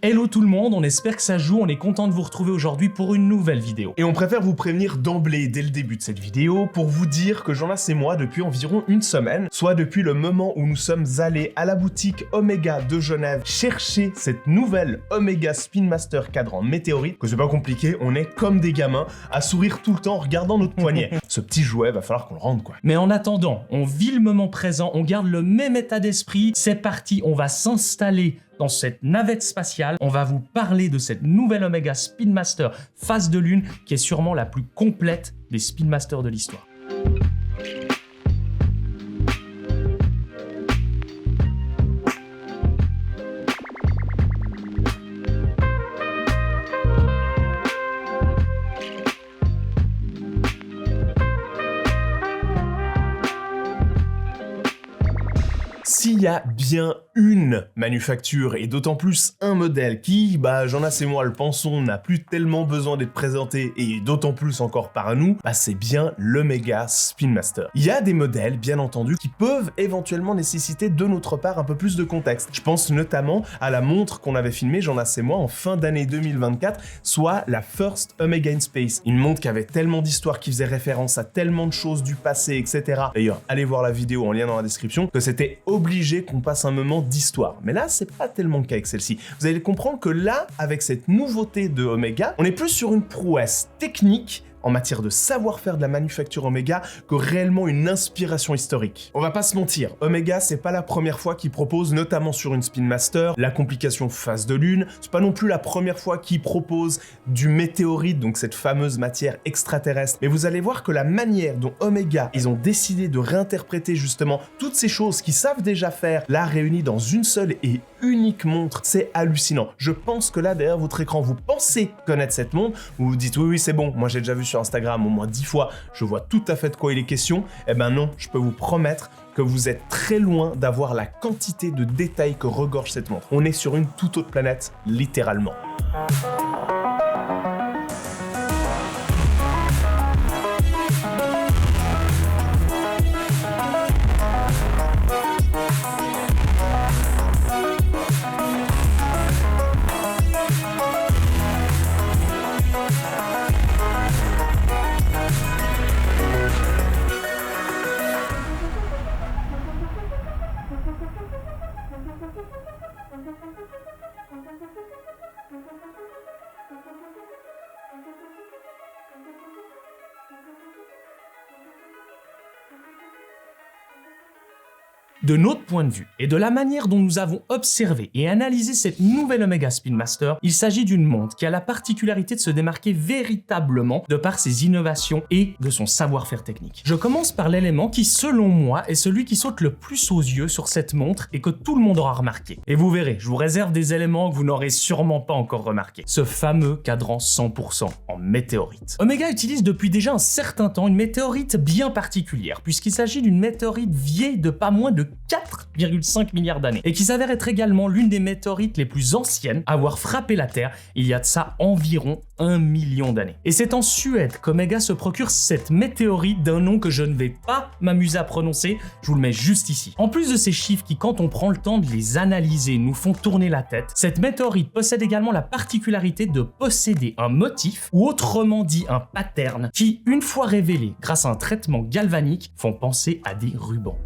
Hello tout le monde, on espère que ça joue, on est content de vous retrouver aujourd'hui pour une nouvelle vidéo. Et on préfère vous prévenir d'emblée dès le début de cette vidéo pour vous dire que Jonas et moi, depuis environ une semaine, soit depuis le moment où nous sommes allés à la boutique Omega de Genève chercher cette nouvelle Omega Spin Master cadran météorite, que c'est pas compliqué, on est comme des gamins à sourire tout le temps en regardant notre poignet. Ce petit jouet, va falloir qu'on le rende quoi. Mais en attendant, on vit le moment présent, on garde le même état d'esprit, c'est parti, on va s'installer dans cette navette spatiale, on va vous parler de cette nouvelle Omega Spin Master Phase de Lune qui est sûrement la plus complète des Spin Masters de l'histoire. S'il y a bien une manufacture, et d'autant plus un modèle qui, Jonas et moi le pensons, n'a plus tellement besoin d'être présenté, et d'autant plus encore par nous, c'est bien l'Omega Spin Master. Il y a des modèles, bien entendu, qui peuvent éventuellement nécessiter de notre part un peu plus de contexte. Je pense notamment à la montre qu'on avait filmée, Jonas et moi, en fin d'année 2024, soit la First Omega in Space. Une montre qui avait tellement d'histoires, qui faisait référence à tellement de choses du passé, etc. D'ailleurs, allez voir la vidéo en lien dans la description, que c'était obligé qu'on passe un moment d'histoire. Mais là, c'est pas tellement le cas avec celle-ci. Vous allez comprendre que là, avec cette nouveauté de Omega, on est plus sur une prouesse technique en matière de savoir-faire de la manufacture Omega que réellement une inspiration historique. On va pas se mentir, Omega c'est pas la première fois qu'ils proposent, notamment sur une Spin Master, la complication phase de lune, c'est pas non plus la première fois qu'ils proposent du météorite, donc cette fameuse matière extraterrestre, mais vous allez voir que la manière dont Omega, ils ont décidé de réinterpréter justement toutes ces choses qu'ils savent déjà faire, là réunies dans une seule et unique montre, c'est hallucinant. Je pense que là derrière votre écran, vous pensez connaître cette montre, vous vous dites oui c'est bon, moi j'ai déjà vu sur Instagram au moins 10 fois, je vois tout à fait de quoi il est question. Eh ben non, je peux vous promettre que vous êtes très loin d'avoir la quantité de détails que regorge cette montre. On est sur une toute autre planète, littéralement. De notre point de vue et de la manière dont nous avons observé et analysé cette nouvelle Omega Spin Master, il s'agit d'une montre qui a la particularité de se démarquer véritablement de par ses innovations et de son savoir-faire technique. Je commence par l'élément qui, selon moi, est celui qui saute le plus aux yeux sur cette montre et que tout le monde aura remarqué. Et vous verrez, je vous réserve des éléments que vous n'aurez sûrement pas encore remarqué. Ce fameux cadran 100% en météorite. Omega utilise depuis déjà un certain temps une météorite bien particulière, puisqu'il s'agit d'une météorite vieille de pas moins de 4,5 milliards d'années et qui s'avère être également l'une des météorites les plus anciennes à avoir frappé la Terre il y a de ça environ 1 million d'années. Et c'est en Suède qu'Omega se procure cette météorite d'un nom que je ne vais pas m'amuser à prononcer, je vous le mets juste ici. En plus de ces chiffres qui, quand on prend le temps de les analyser, nous font tourner la tête, cette météorite possède également la particularité de posséder un motif, ou autrement dit un pattern, qui, une fois révélé grâce à un traitement galvanique, font penser à des rubans.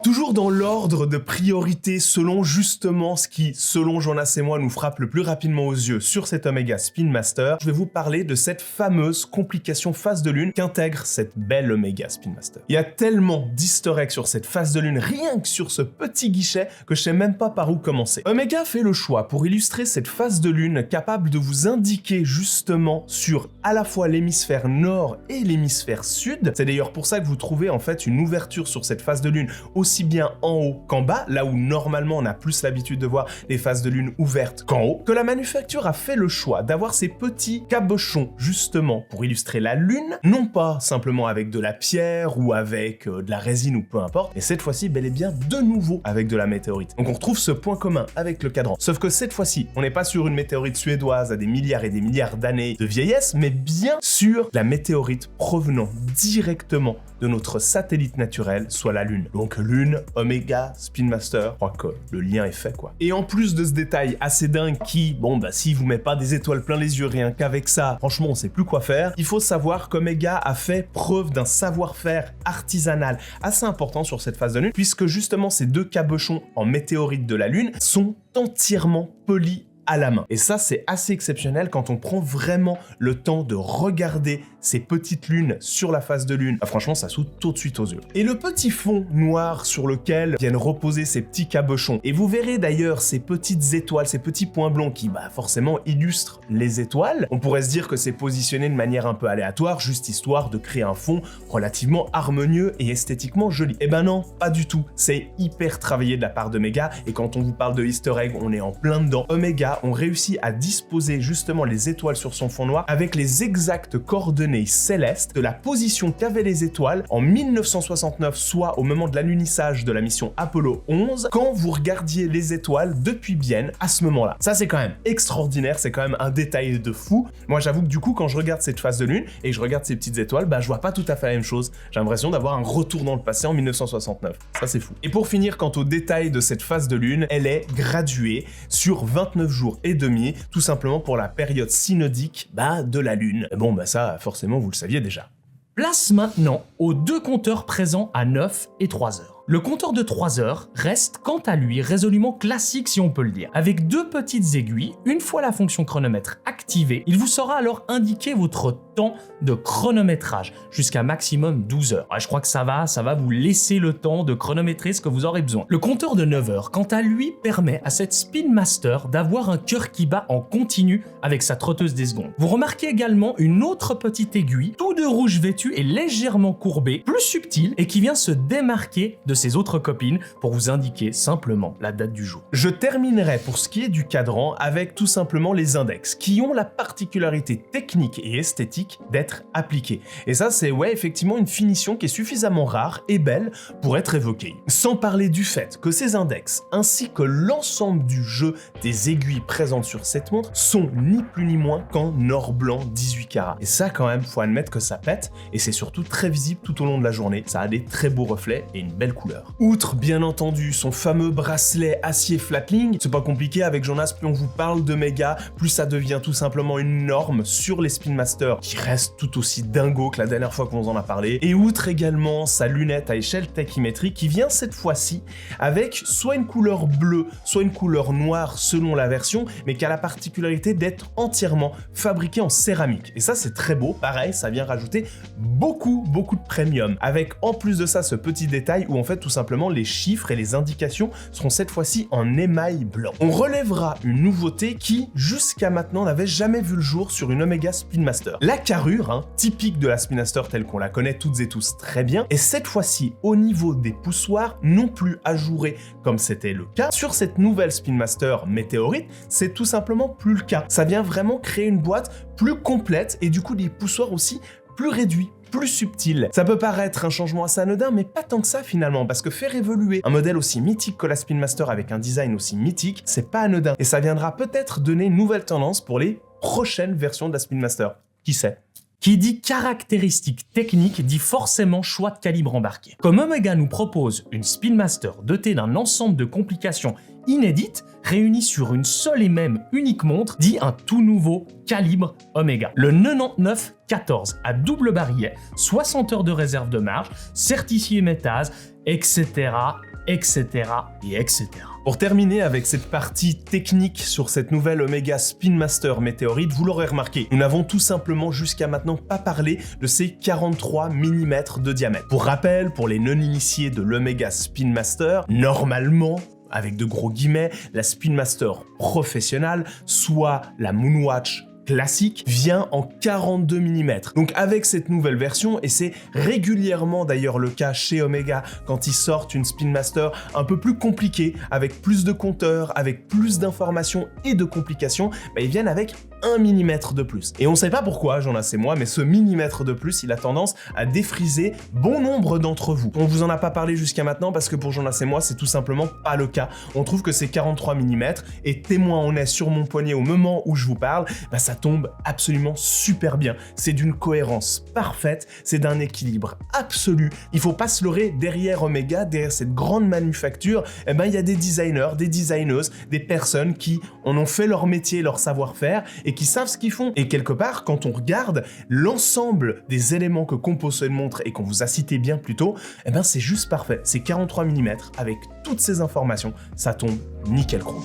Toujours dans l'ordre de priorité selon justement ce qui, selon Jonas et moi, nous frappe le plus rapidement aux yeux sur cet Omega Spin Master, je vais vous parler de cette fameuse complication phase de lune qu'intègre cette belle Omega Spin Master. Il y a tellement d'easter eggs sur cette phase de lune, rien que sur ce petit guichet, que je sais même pas par où commencer. Omega fait le choix pour illustrer cette phase de lune capable de vous indiquer justement sur à la fois l'hémisphère nord et l'hémisphère sud. C'est d'ailleurs pour ça que vous trouvez en fait une ouverture sur cette phase de lune aussi aussi bien en haut qu'en bas, là où normalement on a plus l'habitude de voir les phases de lune ouvertes qu'en haut, que la manufacture a fait le choix d'avoir ces petits cabochons justement pour illustrer la lune, non pas simplement avec de la pierre ou avec de la résine ou peu importe, mais cette fois-ci bel et bien de nouveau avec de la météorite. Donc on retrouve ce point commun avec le cadran, sauf que cette fois-ci, on n'est pas sur une météorite suédoise à des milliards et des milliards d'années de vieillesse, mais bien sur la météorite provenant directement de notre satellite naturel, soit la Lune. Donc Lune, Omega, Spin Master, je crois que le lien est fait quoi. Et en plus de ce détail assez dingue qui, bon bah si vous met pas des étoiles plein les yeux rien qu'avec ça, franchement on sait plus quoi faire, il faut savoir qu'Omega a fait preuve d'un savoir-faire artisanal assez important sur cette phase de Lune, puisque justement ces deux cabochons en météorite de la Lune sont entièrement polis à la main. Et ça, c'est assez exceptionnel quand on prend vraiment le temps de regarder ces petites lunes sur la face de lune. Ah, franchement, ça saute tout de suite aux yeux. Et le petit fond noir sur lequel viennent reposer ces petits cabochons. Et vous verrez d'ailleurs ces petites étoiles, ces petits points blancs qui, forcément illustrent les étoiles. On pourrait se dire que c'est positionné de manière un peu aléatoire, juste histoire de créer un fond relativement harmonieux et esthétiquement joli. Eh ben non, pas du tout. C'est hyper travaillé de la part d'Omega. Et quand on vous parle de Easter egg, on est en plein dedans. Omega ont réussi à disposer justement les étoiles sur son fond noir avec les exactes coordonnées célestes de la position qu'avaient les étoiles en 1969, soit au moment de l'alunissage de la mission Apollo 11, quand vous regardiez les étoiles depuis Bienne à ce moment-là. Ça, c'est quand même extraordinaire, c'est quand même un détail de fou. Moi, j'avoue que du coup, quand je regarde cette phase de lune et que je regarde ces petites étoiles, je vois pas tout à fait la même chose. J'ai l'impression d'avoir un retour dans le passé en 1969. Ça, c'est fou. Et pour finir, quant au détail de cette phase de lune, elle est graduée sur 29 jours et demi, tout simplement pour la période synodique de la Lune. Bon, ça, forcément, vous le saviez déjà. Place maintenant aux deux compteurs présents à 9 et 3 heures. Le compteur de 3 heures reste quant à lui résolument classique si on peut le dire. Avec deux petites aiguilles, une fois la fonction chronomètre activée, il vous saura alors indiquer votre temps de chronométrage jusqu'à maximum 12 heures. Je crois que ça va vous laisser le temps de chronométrer ce que vous aurez besoin. Le compteur de 9 heures, quant à lui, permet à cette Spin Master d'avoir un cœur qui bat en continu avec sa trotteuse des secondes. Vous remarquez également une autre petite aiguille, tout de rouge vêtue et légèrement courbée, plus subtile et qui vient se démarquer de ses autres copines pour vous indiquer simplement la date du jour. Je terminerai pour ce qui est du cadran avec tout simplement les index qui ont la particularité technique et esthétique d'être appliqués. Et ça, c'est effectivement une finition qui est suffisamment rare et belle pour être évoquée. Sans parler du fait que ces index ainsi que l'ensemble du jeu des aiguilles présentes sur cette montre sont ni plus ni moins qu'en or blanc 18 carats. Et ça, quand même, faut admettre que ça pète et c'est surtout très visible tout au long de la journée. Ça a des très beaux reflets et une belle couleur. Outre, bien entendu, son fameux bracelet acier Flatling, c'est pas compliqué, avec Jonas, plus on vous parle d'Omega, plus ça devient tout simplement une norme sur les Spin Master qui reste tout aussi dingo que la dernière fois qu'on vous en a parlé. Et outre également sa lunette à échelle tachymétrique qui vient cette fois-ci avec soit une couleur bleue, soit une couleur noire selon la version, mais qui a la particularité d'être entièrement fabriquée en céramique. Et ça, c'est très beau. Pareil, ça vient rajouter beaucoup de premium. Avec en plus de ça ce petit détail où en fait tout simplement les chiffres et les indications seront cette fois-ci en émail blanc. On relèvera une nouveauté qui jusqu'à maintenant n'avait jamais vu le jour sur une Omega Spin Master. La carrure, typique de la Spin Master telle qu'on la connaît toutes et tous très bien, et cette fois-ci au niveau des poussoirs non plus ajourés comme c'était le cas sur cette nouvelle Spin Master Météorite, c'est tout simplement plus le cas. Ça vient vraiment créer une boîte plus complète et du coup des poussoirs aussi plus réduits, plus subtil. Ça peut paraître un changement assez anodin, mais pas tant que ça finalement, parce que faire évoluer un modèle aussi mythique que la Spin Master avec un design aussi mythique, c'est pas anodin. Et ça viendra peut-être donner une nouvelle tendance pour les prochaines versions de la Spin Master. Qui sait ? Qui dit caractéristiques techniques dit forcément choix de calibre embarqué. Comme Omega nous propose une Spin Master dotée d'un ensemble de complications inédites, réunies sur une seule et même unique montre, dit un tout nouveau calibre Omega. Le 9914 à double barillet, 60 heures de réserve de marge, certifié Métaz, etc. et etc. Pour terminer avec cette partie technique sur cette nouvelle Omega Spin Master Météorite, vous l'aurez remarqué, nous n'avons tout simplement jusqu'à maintenant pas parlé de ces 43 mm de diamètre. Pour rappel, pour les non-initiés de l'Omega Spin Master, normalement, avec de gros guillemets, la Spin Master professionnelle, soit la Moonwatch classique vient en 42 mm. Donc avec cette nouvelle version, et c'est régulièrement d'ailleurs le cas chez Omega quand ils sortent une Spin Master un peu plus compliquée, avec plus de compteurs, avec plus d'informations et de complications, bah, ils viennent avec 1 mm de plus. Et on sait pas pourquoi, j'en ai moi, mais ce millimètre de plus, il a tendance à défriser bon nombre d'entre vous. On vous en a pas parlé jusqu'à maintenant parce que pour Jonas et moi, c'est tout simplement pas le cas. On trouve que c'est 43 mm et témoin on est sur mon poignet au moment où je vous parle, bah ça tombe absolument super bien. C'est d'une cohérence parfaite, c'est d'un équilibre absolu. Il faut pas se leurrer, derrière Omega, derrière cette grande manufacture, eh ben il y a des designers, des designeuses, des personnes qui en ont fait leur métier, leur savoir-faire et qui savent ce qu'ils font. Et quelque part, quand on regarde l'ensemble des éléments que compose cette montre et qu'on vous a cité bien plus tôt, eh ben c'est juste parfait. C'est 43 mm avec toutes ces informations, ça tombe nickel chrome.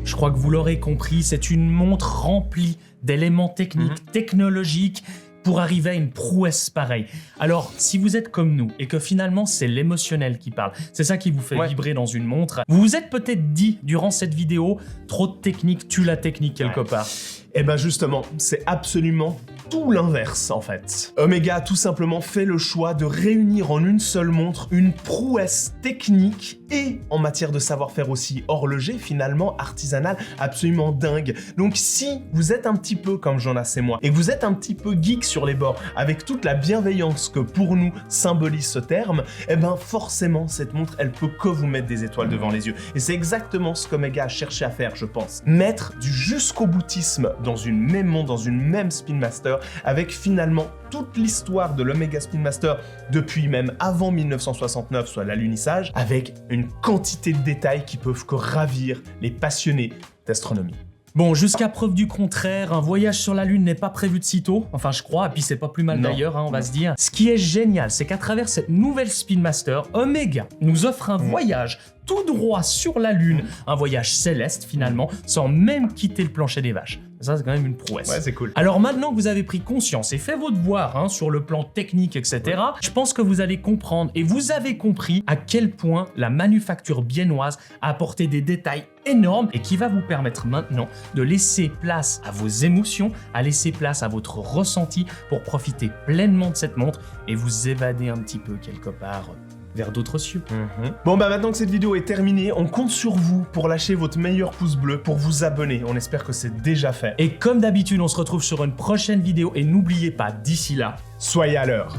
Je crois que vous l'aurez compris, c'est une montre remplie d'éléments techniques, technologiques, pour arriver à une prouesse pareille. Alors, si vous êtes comme nous et que finalement c'est l'émotionnel qui parle, c'est ça qui vous fait vibrer dans une montre, vous vous êtes peut-être dit durant cette vidéo, trop de technique tue la technique quelque part. Et ben justement, c'est absolument tout l'inverse en fait. Omega a tout simplement fait le choix de réunir en une seule montre une prouesse technique et en matière de savoir-faire aussi horloger, finalement artisanal, absolument dingue. Donc si vous êtes un petit peu comme Jonas et moi, et que vous êtes un petit peu geek sur les bords, avec toute la bienveillance que pour nous symbolise ce terme, eh ben forcément cette montre, elle peut que vous mettre des étoiles devant les yeux. Et c'est exactement ce qu'Omega a cherché à faire, je pense. Mettre du jusqu'au boutisme dans une même montre, dans une même Spin Master, avec finalement toute l'histoire de l'Omega Spin Master depuis même avant 1969, soit l'alunissage, avec une quantité de détails qui peuvent que ravir les passionnés d'astronomie. Bon, jusqu'à preuve du contraire, un voyage sur la Lune n'est pas prévu de sitôt, enfin je crois, et puis c'est pas plus mal d'ailleurs, hein, on va se dire. Ce qui est génial, c'est qu'à travers cette nouvelle Spin Master, Omega nous offre un voyage tout droit sur la Lune, un voyage céleste finalement, sans même quitter le plancher des vaches. Ça, c'est quand même une prouesse. Ouais, c'est cool. Alors maintenant que vous avez pris conscience et fait votre devoir hein, sur le plan technique, etc., je pense que vous allez comprendre et vous avez compris à quel point la manufacture biennoise a apporté des détails énormes et qui va vous permettre maintenant de laisser place à vos émotions, à laisser place à votre ressenti pour profiter pleinement de cette montre et vous évader un petit peu quelque part vers d'autres cieux. Bon bah maintenant que cette vidéo est terminée, on compte sur vous pour lâcher votre meilleur pouce bleu, pour vous abonner. On espère que c'est déjà fait. Et comme d'habitude, on se retrouve sur une prochaine vidéo et n'oubliez pas, d'ici là, soyez à l'heure.